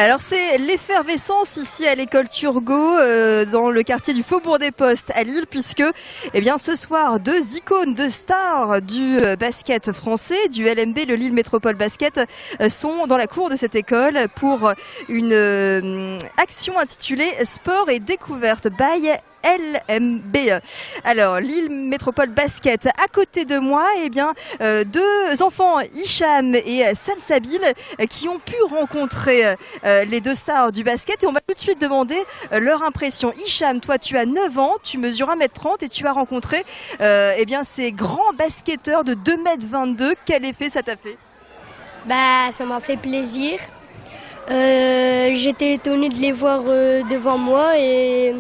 Alors c'est l'effervescence ici à l'école Turgot dans le quartier du Faubourg des Postes à Lille, puisque ce soir 2 icônes, 2 stars du basket français, du LMB, le Lille Métropole Basket, sont dans la cour de cette école pour une action intitulée Sport et découverte by LMB. Alors Lille Métropole Basket, à côté de moi, 2 enfants, Hicham et Salsabil, qui ont pu rencontrer les 2 stars du basket, et on va tout de suite demander leur impression. Hicham, toi tu as 9 ans, tu mesures 1m30 et tu as rencontré ces grands basketteurs de 2m22. Quel effet ça t'a fait? Ça m'a fait plaisir. J'étais étonnée de les voir devant moi et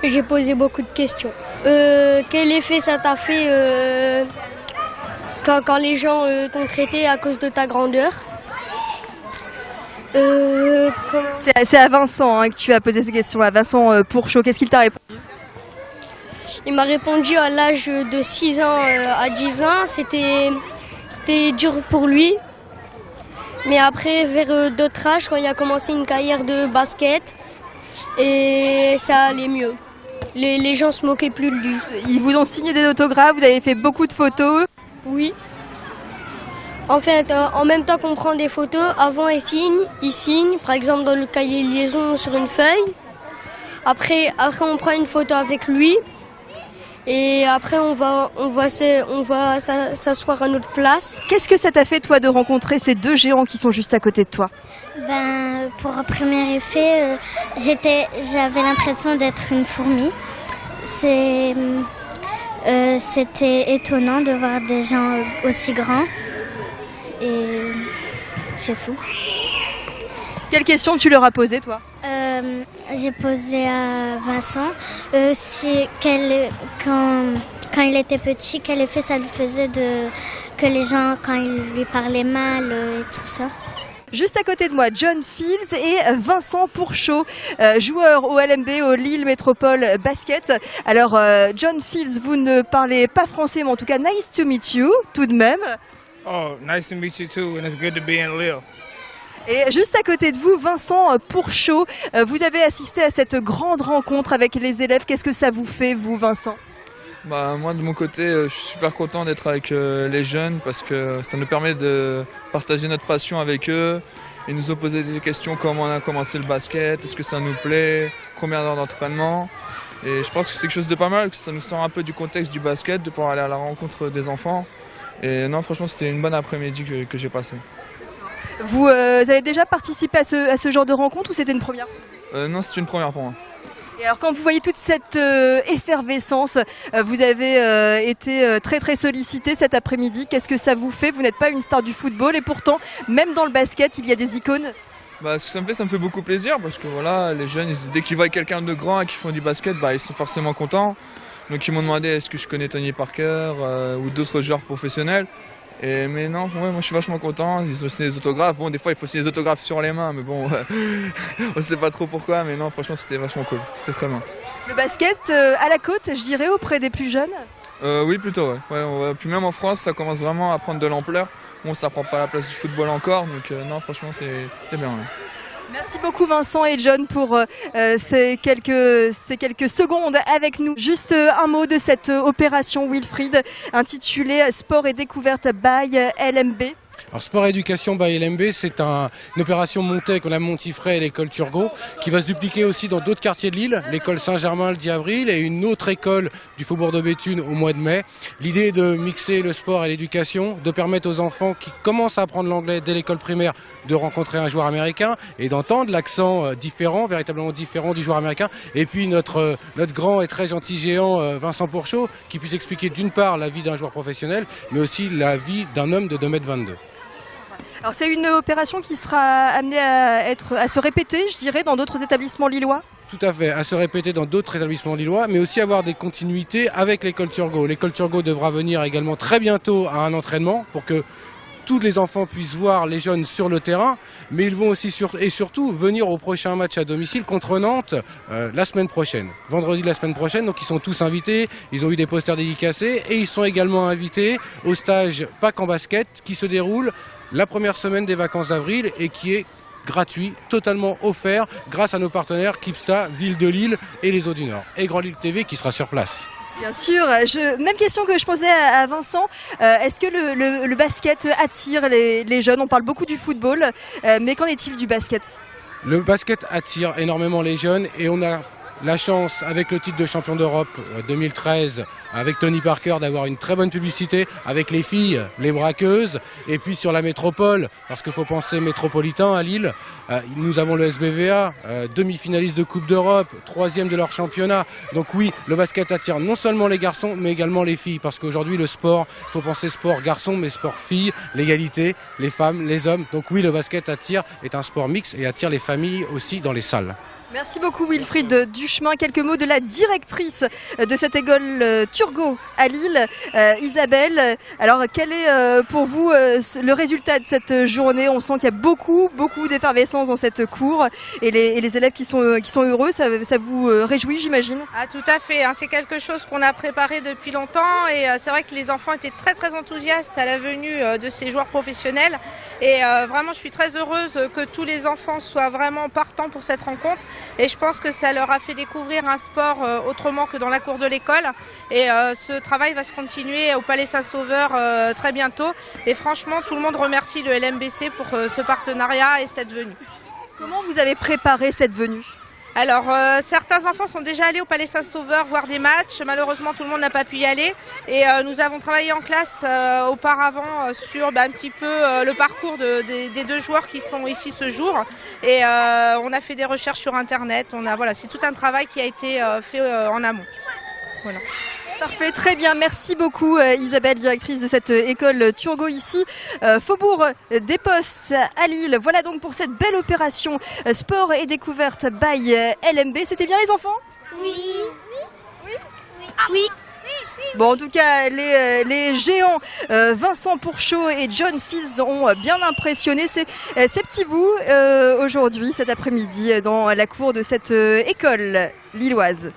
j'ai posé beaucoup de questions. Quel effet ça t'a fait quand les gens t'ont traité à cause de ta grandeur? C'est à Vincent que tu as posé cette question, à Vincent Pourchaud. Qu'est-ce qu'il t'a répondu? Il m'a répondu à l'âge de 6 ans à 10 ans. C'était dur pour lui. Mais après, vers d'autres âges, quand il a commencé une carrière de basket, et ça allait mieux. Les gens se moquaient plus de lui. Ils vous ont signé des autographes, vous avez fait beaucoup de photos? Oui. En fait, en même temps qu'on prend des photos, avant ils signent, par exemple dans le cahier liaison sur une feuille. Après on prend une photo avec lui. Et après on va s'asseoir à notre place. Qu'est-ce que ça t'a fait toi de rencontrer ces 2 géants qui sont juste à côté de toi? Pour un premier effet, j'avais l'impression d'être une fourmi. C'était étonnant de voir des gens aussi grands. Et c'est tout. Quelle question tu leur as posée toi? J'ai posé à Vincent quand il était petit, quel effet ça lui faisait que les gens, quand ils lui parlaient mal et tout ça. Juste à côté de moi, John Fields et Vincent Pourchaud, joueurs au LMB, au Lille Métropole Basket. Alors, John Fields, vous ne parlez pas français, mais en tout cas, nice to meet you, tout de même. Oh, nice to meet you too, and it's good to be in Lille. Et juste à côté de vous, Vincent Pourchaud, vous avez assisté à cette grande rencontre avec les élèves. Qu'est-ce que ça vous fait, vous, Vincent? Moi de mon côté, je suis super content d'être avec les jeunes parce que ça nous permet de partager notre passion avec eux. Ils nous ont posé des questions, comment on a commencé le basket, est-ce que ça nous plaît, combien d'heures d'entraînement. Et je pense que c'est quelque chose de pas mal, que ça nous sort un peu du contexte du basket, de pouvoir aller à la rencontre des enfants. Et non, franchement, c'était une bonne après-midi que j'ai passée. Vous avez déjà participé à ce genre de rencontre ou c'était une première? Non, c'est une première pour moi. Et alors quand vous voyez toute cette effervescence, vous avez été très très sollicité cet après-midi. Qu'est-ce que ça vous fait? Vous n'êtes pas une star du football et pourtant, même dans le basket, il y a des icônes. Ce que ça me fait beaucoup plaisir parce que voilà, les jeunes, dès qu'ils voient quelqu'un de grand et qui font du basket, ils sont forcément contents. Donc ils m'ont demandé est-ce que je connais Tony Parker ou d'autres joueurs professionnels. Mais non, moi je suis vachement content, ils ont signé des autographes. Bon, des fois il faut signer des autographes sur les mains, mais bon, on sait pas trop pourquoi, mais non, franchement c'était vachement cool, c'était très bien. Le basket à la côte, je dirais, auprès des plus jeunes? Oui, plutôt, ouais. Puis même en France, ça commence vraiment à prendre de l'ampleur. Bon, ça prend pas la place du football encore, donc non, franchement c'est bien. Ouais. Merci beaucoup Vincent et John pour ces quelques secondes avec nous. Juste un mot de cette opération Wilfried intitulée Sport et découverte by LMB. Alors Sport et Éducation by LMB, c'est une opération montée avec Mme Montifray et l'école Turgot, qui va se dupliquer aussi dans d'autres quartiers de Lille, l'école Saint-Germain le 10 avril et une autre école du Faubourg de Béthune au mois de mai. L'idée est de mixer le sport et l'éducation, de permettre aux enfants qui commencent à apprendre l'anglais dès l'école primaire de rencontrer un joueur américain et d'entendre l'accent différent, véritablement différent du joueur américain. Et puis notre grand et très gentil géant Vincent Pourchaud, qui puisse expliquer d'une part la vie d'un joueur professionnel, mais aussi la vie d'un homme de 2m22. Alors c'est une opération qui sera amenée à se répéter, je dirais, dans d'autres établissements lillois? Tout à fait, à se répéter dans d'autres établissements lillois, mais aussi avoir des continuités avec l'école Turgot. L'école Turgot devra venir également très bientôt à un entraînement pour que tous les enfants puissent voir les jeunes sur le terrain, mais ils vont aussi surtout venir au prochain match à domicile contre Nantes la semaine prochaine, vendredi de la semaine prochaine. Donc ils sont tous invités, ils ont eu des posters dédicacés et ils sont également invités au stage Pâques en basket qui se déroule la première semaine des vacances d'avril et qui est gratuit, totalement offert grâce à nos partenaires Kipsta, Ville de Lille et les Eaux du Nord. Et Grand Lille TV qui sera sur place. Bien sûr, même question que je posais à Vincent, est-ce que le basket attire les jeunes? On parle beaucoup du football, mais qu'en est-il du basket? Le basket attire énormément les jeunes et on a la chance, avec le titre de champion d'Europe 2013, avec Tony Parker, d'avoir une très bonne publicité avec les filles, les braqueuses, et puis sur la métropole, parce qu'il faut penser métropolitain à Lille. Nous avons le SBVA, demi-finaliste de Coupe d'Europe, 3e de leur championnat. Donc oui, le basket attire non seulement les garçons, mais également les filles, parce qu'aujourd'hui le sport, il faut penser sport garçon, mais sport filles, l'égalité, les femmes, les hommes. Donc oui, le basket est un sport mixte et attire les familles aussi dans les salles. Merci beaucoup Wilfried Duchemin. Quelques mots de la directrice de cette école Turgot à Lille, Isabelle. Alors quel est pour vous le résultat de cette journée? On sent qu'il y a beaucoup d'effervescence dans cette cour et les élèves qui sont heureux, ça vous réjouit, j'imagine? Ah, tout à fait, c'est quelque chose qu'on a préparé depuis longtemps et c'est vrai que les enfants étaient très enthousiastes à la venue de ces joueurs professionnels et vraiment je suis très heureuse que tous les enfants soient vraiment partants pour cette rencontre. Et je pense que ça leur a fait découvrir un sport autrement que dans la cour de l'école. Et ce travail va se continuer au Palais Saint-Sauveur très bientôt. Et franchement, tout le monde remercie le LMBC pour ce partenariat et cette venue. Comment vous avez préparé cette venue? Alors, certains enfants sont déjà allés au Palais Saint-Sauveur voir des matchs. Malheureusement, tout le monde n'a pas pu y aller. Et nous avons travaillé en classe auparavant sur un petit peu le parcours des deux joueurs qui sont ici ce jour. Et on a fait des recherches sur Internet. Voilà, c'est tout un travail qui a été fait en amont. Voilà. Parfait, très bien. Merci beaucoup Isabelle, directrice de cette école Turgot ici, Faubourg des Postes à Lille. Voilà donc pour cette belle opération sport et découverte by LMB. C'était bien les enfants? Oui. Oui. Bon, en tout cas, les géants Vincent Pourchaud et John Fields ont bien impressionné ces petits bouts aujourd'hui, cet après-midi, dans la cour de cette école lilloise.